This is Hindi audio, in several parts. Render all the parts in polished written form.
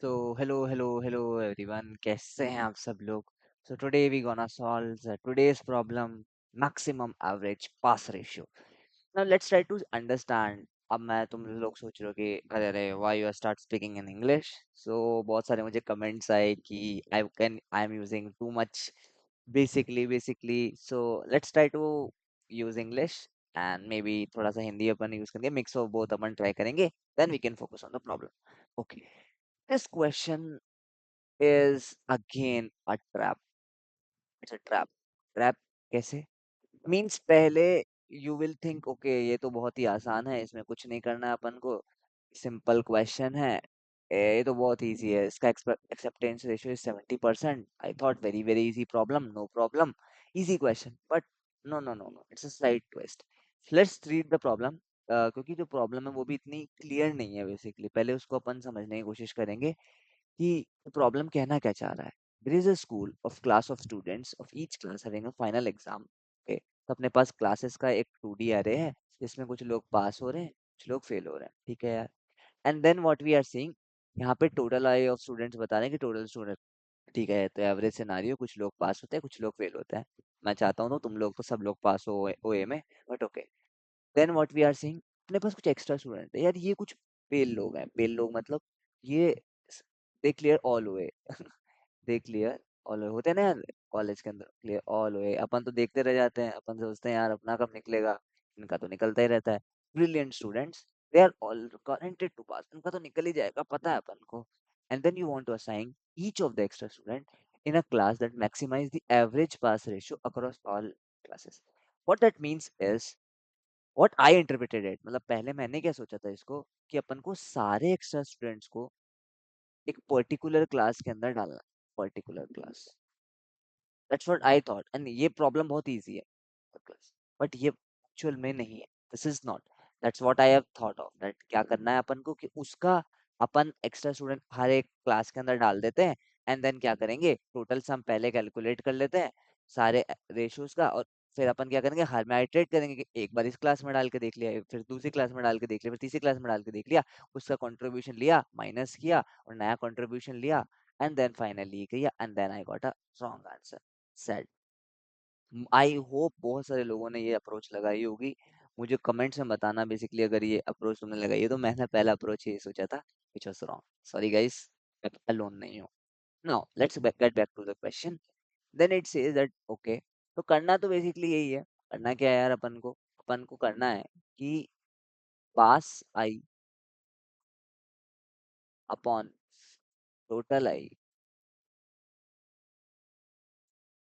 तो हेलो एवरीवन, कैसे हैं आप सब लोग? So today we gonna solve today's problem, maximum average pass ratio. Now let's try to understand. अब मैं तुम लोग सोच रहे हो कि अरे अरे why you start speaking in English. So बहुत सारे मुझे कमेंट्स आए कि I am using too much basically. So let's try to use English and maybe थोड़ा सा हिंदी अपन यूज करेंगे, मिक्स ऑफ बोथ अपन ट्राई करेंगे. Then we can focus on the problem. Okay. This question is again a trap. It's a trap. Trap कैसे? मीन्स पहले यू विल थिंक ओके ये तो बहुत ही आसान है, इसमें कुछ नहीं करना है अपन को, सिंपल क्वेश्चन है, ये तो बहुत इजी है, इसका acceptance ratio is 70%. I thought very very easy problem, no problem, easy question. But no no no no, it's a slight twist. Let's read the problem. क्योंकि जो प्रॉब्लम है वो भी इतनी क्लियर नहीं है. बेसिकली पहले उसको अपन समझने की कोशिश करेंगे कि प्रॉब्लम कहना क्या चाह रहा है. There is a school of class of students of each class having a final exam. Okay, तो अपने पास क्लासेस का एक 2D अरे है जिसमें कुछ लोग पास हो रहे हैं, कुछ लोग फेल हो रहे हैं. ठीक है यार. And then what we are seeing, यहाँ पे टोटल आई ऑफ स्टूडेंट्स बता रहे हैं कि टोटल स्टूडेंट. ठीक है, तो एवरेज सिनारियो, कुछ लोग पास होते हैं कुछ लोग फेल होते हैं. मैं चाहता हूँ तो तुम लोग तो सब लोग पास हो ओए में, but okay. Then what we are seeing, अपने पास कुछ एक्स्ट्रा स्टूडेंट है यार, ये कुछ फेल लोग हैं. फेल लोग मतलब ये दे क्लियर ऑल हुए. दे क्लियर ऑल होते हैं ना यार, कॉलेज के अंदर क्लियर ऑल हुए. अपन तो देखते रह जाते हैं, अपन सोचते हैं यार अपना कब निकलेगा, इनका तो निकलता ही रहता है. Brilliant students, they are all guaranteed to pass, इनका तो निकल ही जाएगा, पता है अपन को. And then you want to assign each of the extra student in a class that maximize the average pass ratio across all classes. What that means is, what I interpreted it, मतलब पहले मैंने क्या सोचा था इसको, कि अपन को सारे एक्स्ट्रा स्टूडेंट्स को एक पर्टिकुलर क्लास के अंदर डालना. Particular class, that's what I thought. And ये प्रॉब्लम बहुत इजी है, बट ये एक्चुअल में नहीं है. This is not, that's what I have thought of. That क्या करना है अपन को कि उसका अपन एक्स्ट्रा स्टूडेंट हर एक क्लास के अंदर डाल देते हैं. एंड देन क्या करेंगे, टोटल सम पहले कैलकुलेट कर लेते हैं सारे रेशियोज का, और फिर अपन क्या करेंगे, हर में आइटरेट करेंगे कि एक बार इस क्लास में डाल के देख लिया, फिर दूसरी क्लास में डाल के देख लिया, फिर तीसरी क्लास में डाल के देख लिया, उसका कंट्रीब्यूशन लिया, माइनस किया और नया कंट्रीब्यूशन लिया. एंड देन फाइनली किया, and then I got a wrong answer. Said. I hope बहुत सारे लोगों ने ये अप्रोच लगाई होगी. मुझे कमेंट्स में बताना बेसिकली, अगर ये अप्रोच तुमने लगाई है, तो मैंने पहला अप्रोच ये सोचा था, which was wrong. Sorry guys, मैं अलोन नहीं हूँ. Now let's get back to the question. Then it says that okay, तो करना तो बेसिकली यही है. करना क्या है यार, अपन को करना है कि पास आई अपॉन टोटल आई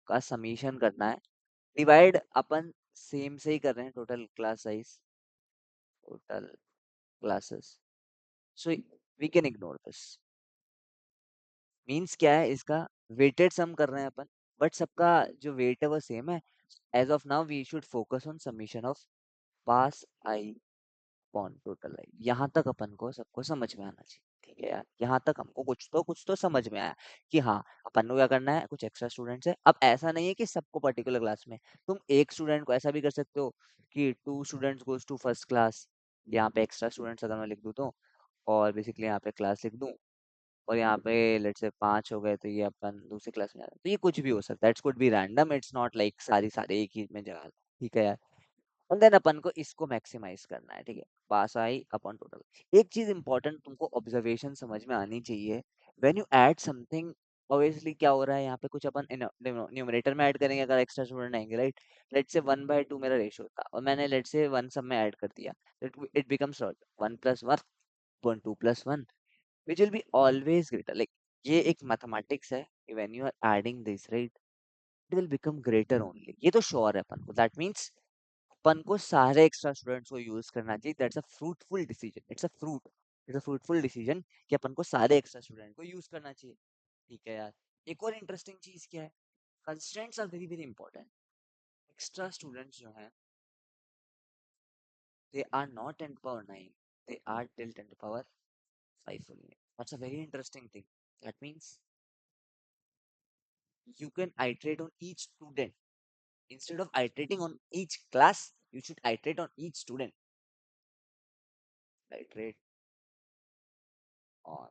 का समीशन करना है. डिवाइड अपन सेम से ही कर रहे हैं, total class size, total classes. So we can ignore this. Means क्या है इसका, वेटेड सम कर रहे हैं अपन, बट सबका जो वेट है वो सेम है. As of now we should focus on summation of pass I upon total I. यहाँ तक अपन को सबको समझ में आना चाहिए. ठीक है यार, यहाँ तक हमको कुछ तो समझ में आया कि हाँ, अपन को क्या करना है, कुछ एक्स्ट्रा स्टूडेंट्स है. अब ऐसा नहीं है कि सबको पर्टिकुलर क्लास में, तुम एक स्टूडेंट को ऐसा भी कर सकते हो कि two students goes to first class. यहाँ पे एक्स्ट्रा स्टूडेंट्स अगर मैं लिख दूँ तो, और बेसिकली यहाँ पे क्लास लिख दूँ, और यहाँ पे लेट्स से 5 हो गए, तो ये अपन दूसरी क्लास में जा रहे हैं. तो ये कुछ भी हो सकता है, it's could be random, it's not like सारी सारे एक ही में जगह लो. ठीक है यार. और देन अपन को इसको मैक्सिमाइज करना है. ठीक है, पास आई अपॉन टोटल. एक चीज इंपॉर्टेंट तुमको ऑब्जर्वेशन समझ में आनी चाहिए. When you add something, obviously क्या हो रहा है यहाँ पे, कुछ अपन न्यूमरेटर में ऐड करेंगे अगर एक्स्ट्रा स्टूडेंट आएंगे, राइट. लेट्स से 1/2 मेरा रेशियो था, और मैंने लेट्स से 1 सब में ऐड कर दिया. It becomes 1 + 1 2 + 1, which will be always greater. Like ये एक mathematics है कि when you are adding this, right, it will become greater only. ये तो sure है अपन को. That means अपन को सारे एक्स्ट्रा स्टूडेंट्स को यूज करना चाहिए. That's a fruitful decision. It's a fruitful decision कि अपन को सारे एक्स्ट्रा स्टूडेंट को यूज करना चाहिए. ठीक है यार. एक और इंटरेस्टिंग चीज क्या है, constraints are very very important. Extra students जो हैं, they are not 10 to the power 9, they are till 10 to the power 5 only. That's a very interesting thing. That means you can iterate on each student. Instead of iterating on each class, you should iterate on each student. Iterate on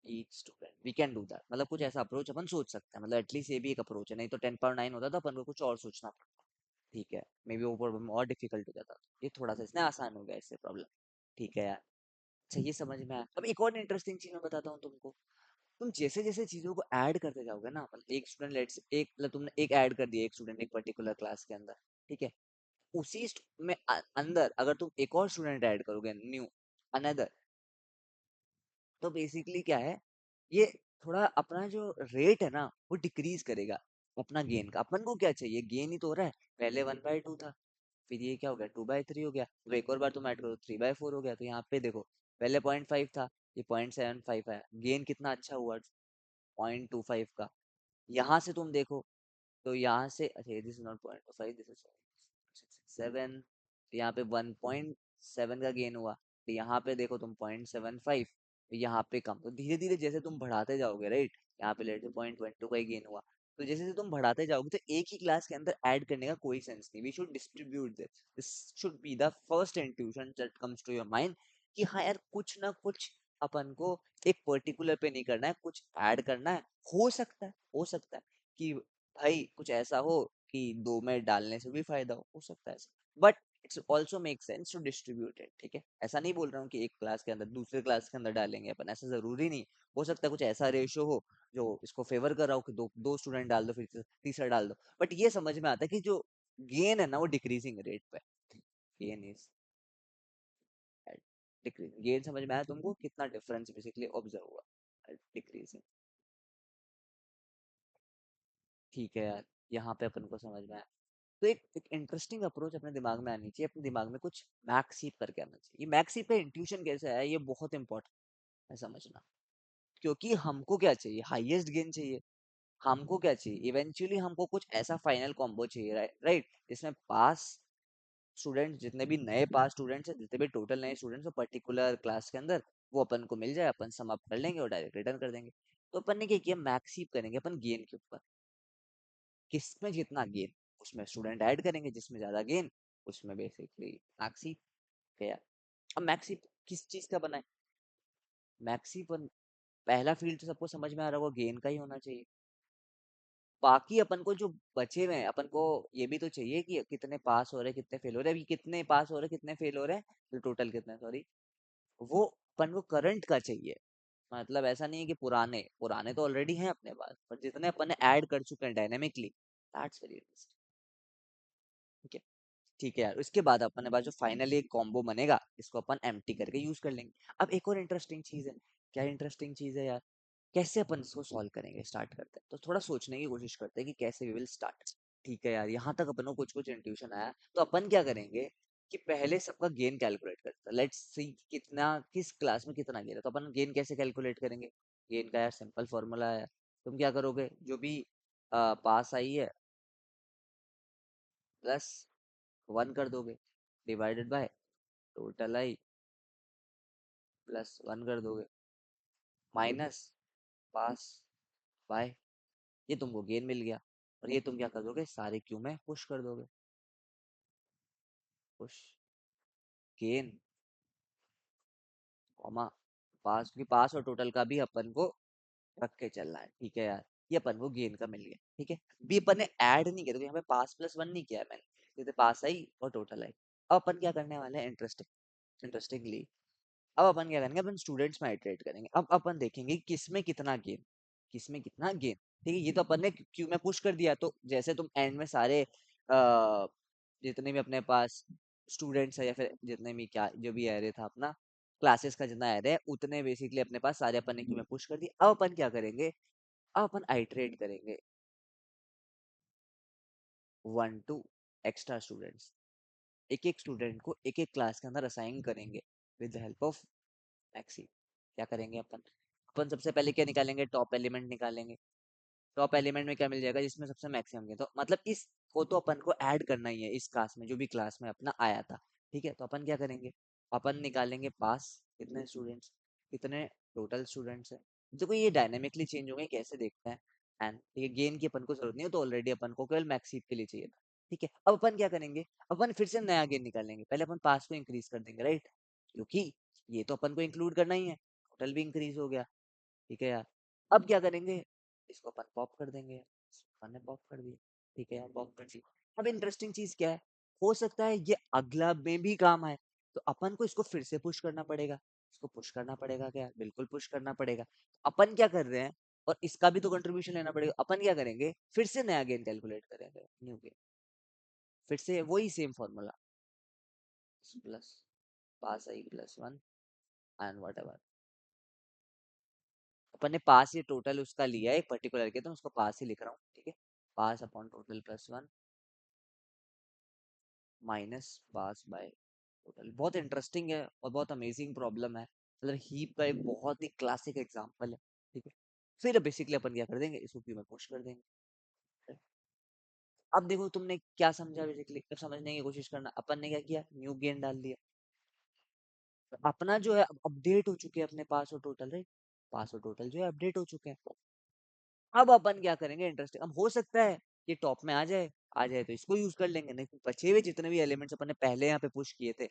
each student, we can do that, मतलब कुछ ऐसा अप्रोच अपन सोच सकते हैं, मतलब एटलीस्ट ये भी एक अप्रोच है, नहीं तो 10 पावर 9 होता था अपन को कुछ और सोचना पड़ता। ठीक है, मे बी वो प्रॉब्लम और डिफिकल्ट हो जाता, ये थोड़ा सा इसने आसान हो गया इससे प्रॉब्लम। ठीक है यार, अच्छा ये समझ में आया। अब एक और इंटरेस्टिंग चीज मैं बताता हूँ तुमको। तुम जैसे जैसे चीजों को ऐड करते जाओगे ना, मतलब एक स्टूडेंट लेट्स एक मतलब तुमने एक ऐड कर दिया एक स्टूडेंट एक पर्टिकुलर क्लास के अंदर, ठीक है, उसी में अंदर अगर तुम एक और स्टूडेंट ऐड करोगे न्यू अनदर, तो बेसिकली क्या है, ये थोड़ा अपना जो रेट है ना वो डिक्रीज करेगा अपना गेन का। अपन को क्या चाहिए, गेन ही तो हो रहा है। पहले 1/2 था, फिर ये क्या हो गया 2/3 हो गया, तो एक और बार तुम ऐड करो 3/4 हो गया। तो यहाँ पे देखो पहले 0.5 था, ये 0.75 है, गेन कितना अच्छा हुआ 0.25 का। यहाँ से तुम देखो तो यहाँ से अच्छा this is not 0.25, this is 7, तो यहाँ पे 1.7 का गेन हुआ। तो यहाँ पे देखो तुम 0.75, तो यहाँ पे कम। तो धीरे धीरे जैसे तुम बढ़ाते जाओगे राइट, यहाँ पे लेट 0.12 का ही गेन हुआ, तो जैसे जैसे तुम बढ़ाते जाओगे तो एक ही क्लास के अंदर ऐड करने का कोई सेंस नहीं। We should distribute this should be the first intuition that comes to your mind, कि हाँ यार कुछ ना कुछ अपन को एक पर्टिकुलर पे नहीं करना है, कुछ ऐड करना है। हो सकता है कि भाई कुछ ऐसा हो कि दो में डालने से भी फायदा हो सकता है ऐसा, but it's also make sense to distribute it. ठीक है, ऐसा नहीं बोल रहा हूँ कि एक क्लास के अंदर दूसरे क्लास के अंदर डालेंगे अपन, ऐसा जरूरी नहीं। हो सकता है कुछ ऐसा रेशियो हो जो इसको फेवर कर रहा हो कि दो दो स्टूडेंट डाल दो फिर तीसरा डाल दो, बट ये समझ में आता है कि जो गेन है ना वो डिक्रीजिंग रेट पे, गेन इज डिक्रीजिंग। गेन समझ में आया तुमको, कितना डिफरेंस बेसिकली ऑब्जर्व हुआ, डिक्रीजिंग। ठीक है यार, यहाँ पे अपन को समझ में आया। तो एक इंटरेस्टिंग अप्रोच अपने दिमाग में आनी चाहिए, अपने दिमाग में कुछ मैक्स हीप करके आना चाहिए। ये मैक्स हीप का इंट्यूशन कैसे आया, ये बहुत इंपॉर्टेंट है समझना। क्योंकि हमको क्या चाहिए, हाईएस्ट गेन चाहिए। हमको क्या चाहिए, इवेंचुअली हमको कुछ ऐसा फाइनल कॉम्बो चाहिए, राइट, जिसमें पास स्टूडेंट जितने भी नए पास स्टूडेंट्स हैं, जितने भी टोटल नए स्टूडेंट्स हो पर्टिकुलर क्लास के अंदर, वो अपन को मिल जाए, अपन सम अप कर लेंगे और डायरेक्ट रिटर्न कर देंगे। तो अपन ने क्या किया, मैक्स हीप करेंगे अपन गेन के ऊपर, किसमें जितना गेन उसमें स्टूडेंट ऐड करेंगे, जिसमें ज्यादा गेन उसमें बेसिकली मैक्सी गया। अब मैक्सी किस चीज का बना है, मैक्सी पर पहला फील्ड तो सबको समझ में आ रहा होगा, गेन का ही होना चाहिए। बाकी अपन को जो बचे हुए हैं, अपन को ये भी तो चाहिए कि कितने पास हो रहे हैं कितने फेल हो रहे हैं। अभी कितने पास हो रहे हैं कितने फेल हो रहे हैं, तो टोटल कितने, सॉरी, वो अपन को करंट का चाहिए। मतलब ऐसा नहीं है कि पुराने पुराने तो ऑलरेडी हैं अपने पास, पर जितने अपन ने ऐड कर चुके हैं डायनेमिकली, दैट्स वेरी। ठीक है यार, उसके बाद अपने पास जो फाइनली एक कॉम्बो बनेगा, इसको अपन एम्प्टी करके यूज कर लेंगे। अब एक और इंटरेस्टिंग चीज है, क्या इंटरेस्टिंग चीज है यार, कैसे अपन इसको सॉल्व करेंगे, स्टार्ट करते हैं। तो थोड़ा सोचने की कोशिश करते हैं कि कैसे वी विल स्टार्ट। ठीक है यार, यहाँ तक अपन को कुछ कुछ इंट्यूशन आया, तो अपन क्या करेंगे कि पहले सबका गेन कैलकुलेट करते हैं। लेट्स सी कितना किस क्लास में कितना गेन है, तो अपन गेन कैसे कैलकुलेट करेंगे। गेन का यार सिंपल फॉर्मूला है, तुम क्या करोगे, जो भी पास आई है प्लस 1 कर दोगे, डिवाइडेड बाय टोटल आई +1 कर दोगे, माइनस पास बाय, ये तुमको गेन मिल गया। और ये तुम क्या कर दोगे, सारे क्यू में पुश कर दोगे, पुश गेन कॉमा पास, क्योंकि पास और टोटल का भी अपन को रख के चलना है। ठीक है यार, ये अपन को गेन का मिल गया। ठीक है, भी अपन ने ऐड नहीं किया, तो यहाँ पे पास +1 नहीं किया है मैंने, जैसे पास आई और टोटल आई। अब अपन क्या करने वाले हैं, इंटरेस्टिंगली अब अपन क्या करेंगे, अपन स्टूडेंट्स में आइटरेट करेंगे। अब अपन देखेंगे किसमें कितना गेन, किसमें कितना गेन। ठीक है, ये तो अपन ने क्यू में पुश कर दिया, तो जैसे तुम एंड में सारे जितने भी अपने पास स्टूडेंट्स है या फिर जितने भी क्या जो भी एरे था अपना क्लासेस का जितना एरे है, उतने बेसिकली अपने पास सारे अपन ने क्यू में पुश कर दिए। अब अपन क्या करेंगे, अब अपन आइटरेट करेंगे 1 to एक्स्ट्रा स्टूडेंट्स, एक एक स्टूडेंट को एक एक क्लास के अंदर असाइन करेंगे with the help of maxi. क्या करेंगे अपन, अपन सबसे पहले क्या निकालेंगे, टॉप एलिमेंट निकालेंगे। टॉप एलिमेंट में क्या मिल जाएगा, जिसमें सबसे मैक्सिमम है, तो मतलब इस को तो अपन को ऐड करना ही है इस क्लास में, जो भी क्लास में अपना आया था। ठीक है, तो अपन क्या करेंगे, अपन निकालेंगे पास कितने स्टूडेंट्स, कितने टोटल स्टूडेंट्स है। देखो ये डायनेमिकली चेंज होंगे, कैसे देखते हैं। एंड ये गेन की अपन को जरूरत नहीं है, तो ऑलरेडी अपन को केवल मैक्सिप के लिए चाहिए था। ठीक है, अब अपन क्या करेंगे, अपन फिर से नया गेन निकालेंगे। पहले अपन पास को इंक्रीज कर देंगे राइट, क्योंकि ये तो अपन को इंक्लूड करना ही है, टोटल भी इंक्रीज हो गया। ठीक है यार। अब क्या करेंगे, इसको अपन पॉप कर देंगे, अपन ने पॉप कर दिया, ठीक है यार, पॉप कर दिया। अब इंटरेस्टिंग चीज क्या है, हो सकता है ये अगला में भी काम आए, तो अपन को इसको फिर से पुश करना पड़ेगा। इसको पुश करना पड़ेगा क्या, बिल्कुल पुश करना पड़ेगा। अपन क्या कर रहे हैं, और इसका भी तो कंट्रीब्यूशन लेना पड़ेगा। अपन क्या करेंगे, फिर से नया गेन कैलकुलेट करेंगे, न्यू गेन, फिर से वही same formula, plus pass I plus one and whatever. अपन ने पास ही टोटल उसका लिया है पर्टिकुलर के, तो मैं उसको पास ही लिख रहा हूँ, ठीक है। Pass upon total plus one minus pass by total. बहुत इंटरेस्टिंग है और बहुत अमेजिंग प्रॉब्लम है, मतलब हीप का एक बहुत ही क्लासिक एग्जांपल है, ठीक है। फिर बेसिकली अपन क्या कर देंगे, इसको क्यू में पुश कर देंगे। अब देखो तुमने क्या समझा, बेसिकली अब समझने की कोशिश करना। अपन ने क्या किया, न्यू गेन डाल दिया, तो अपना जो है अपडेट हो चुके हैं अपने पास और टोटल, राइट। पास और टोटल जो है अपडेट हो चुके हैं। अब अपन क्या करेंगे, इंटरेस्टिंग, अब हो सकता है ये टॉप में आ जाए, आ जाए तो इसको यूज कर लेंगे, नहीं तो बचे हुए जितने भी एलिमेंट्स अपन ने पहले यहाँ पे पुश किए थे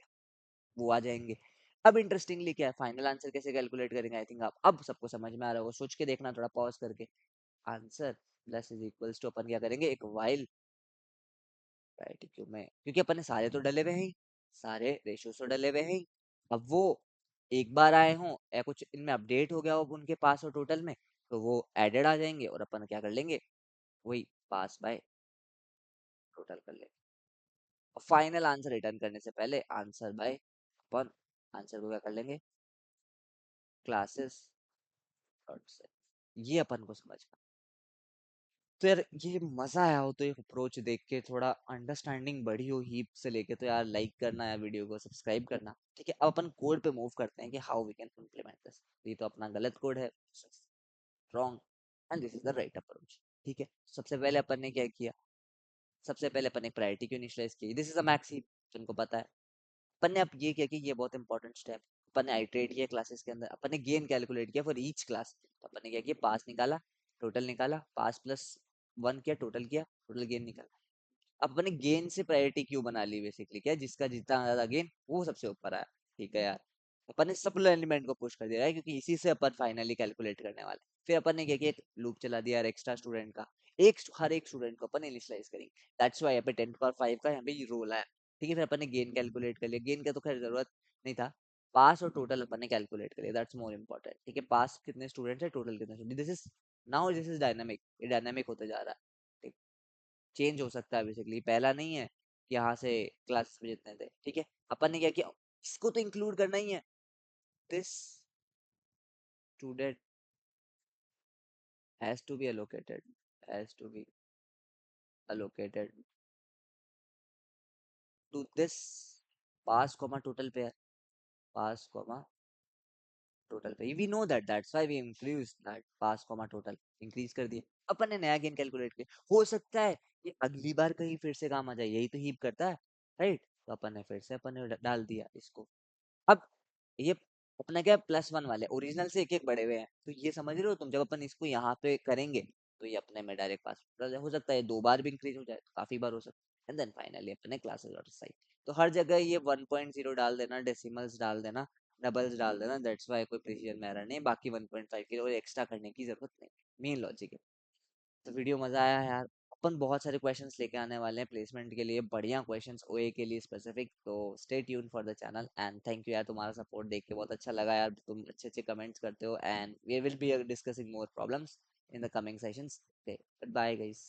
वो आ जाएंगे। अब इंटरेस्टिंगली क्या है, फाइनल आंसर कैसे कैलकुलेट करेंगे, आई थिंक आप अब सबको समझ में आ रहा होगा, सोच के देखना थोड़ा पॉज करके। Answer plus is equals to, अपन क्या करेंगे, एक वाइल राइट क्यों में, क्योंकि अपन ने सारे तो डले हुए हैं ही, सारे रेशियो तो डले हुए हैं ही। अब वो एक बार आए हों या कुछ इनमें अपडेट हो गया हो उनके पास और टोटल में, तो वो एडेड आ जाएंगे और अपन क्या कर लेंगे, वही पास बाय टोटल कर लेंगे। और फाइनल आंसर रिटर्न करने से पहले आंसर बाय अपन आंसर को क्या कर लेंगे, क्लासेस डॉट से। ये अपन को समझ में, तो यार ये मजा आया हो तो एक अप्रोच देख के, थोड़ा अंडरस्टैंडिंग बढ़ी हो हीप से लेके, तो यार लाइक करना यार, वीडियो को सब्सक्राइब करना, ठीक है। अब अपन कोड पे मूव करते हैं कि how we can implement this. ये तो अपना गलत कोड है, wrong, and this is the right approach, ठीक है। सबसे पहले अपन ने क्या किया, सबसे पहले अपन ने प्रायोरिटी को इनिशियलाइज की, this is a max heap, तुमको पता है। अपन ने अब ये किया कि ये बहुत इंपॉर्टेंट स्टेप, अपन ने आइटरेट किया क्लासेस के अंदर, अपन ने गेन कैलकुलेट किया फॉर ईच क्लास। तो अपन ने क्या किया, पास निकाला, टोटल निकाला, पास प्लस वन किया, टोटल किया, टोटल गेन निकाला। अब अपने गेन से प्रायोरिटी क्यों बना ली, बेसिकली क्या, जिसका जितना ज्यादा गेन वो सबसे ऊपर आया, ठीक है यार। अपन ने सब एलिमेंट को पुश कर दिया है, क्योंकि इसी से अपन फाइनली कैलकुलेट करने वाले। फिर अपन ने क्या किया, एक लूप चला दिया एक्स्ट्रा स्टूडेंट का, एक हर एक स्टूडेंट को अपन इनिशियलाइज करेंगे। दैट्स व्हाई यहाँ पे 10 पावर 5 का यहाँ पे ये रोल आया, ठीक है। फिर अपन ने गेन कैलकुलेट कर लिया, गेन का तो खैर जरूरत नहीं था। पास और टोटल अपन ने कैलकुलेट कर लिया, दैट्स मोर इम्पोर्टेंट, ठीक है। पास कितने स्टूडेंट्स है, टोटल कितने student, this is now this is dynamic, ये डायनामिक होते जा रहा है, चेंज हो सकता है, बेसिकली पहला नहीं है कि यहाँ से क्लासेस में जितने थे, ठीक है। अपन ने क्या किया, इसको तो इंक्लूड करना ही है, this student has to be allocated, has to be allocated to this pass comma total pair, pass comma total pair, we know that, that's why we increase that pass comma total, increase कर दिए। अपन ने नया गेन कैलकुलेट किया, हो सकता है ये अगली बार कहीं फिर से काम आ जाए, यही तो हीप करता है, राइट। तो अपन ने फिर से अपन ने डाल दिया इसको। अब ये अपना क्या, प्लस वन वाले ओरिजिनल से एक एक बढ़े हुए हैं, तो ये समझ रहे हो तुम, जब अपन इसको यहाँ पे करेंगे तो ये अपने में डायरेक्ट पास हो सकता है, दो बार भी इंक्रीज हो जाए तो काफी बार हो सकता है। एंड देन फाइनली अपने क्लासेस डॉट साइड, तो हर जगह ये 1.0 डाल देना, डेसिमल्स डाल देना, डबल्स डाल देना, दैट्स वाई कोई प्रिसीजन में एरर नहीं, बाकी 1.5 की और एक्स्ट्रा करने की जरूरत नहीं, मेन लॉजिक है। तो वीडियो मजा आया है यार। अपन बहुत सारे क्वेश्चंस लेके आने वाले हैं प्लेसमेंट के लिए, बढ़िया क्वेश्चंस ओए के लिए स्पेसिफिक, तो stay tune for the channel and thank you यार, तुम्हारा सपोर्ट देख के बहुत अच्छा लगा यार, तुम अच्छे अच्छे कमेंट्स करते हो, and we will be discussing more problems in the coming sessions. Okay, good bye guys.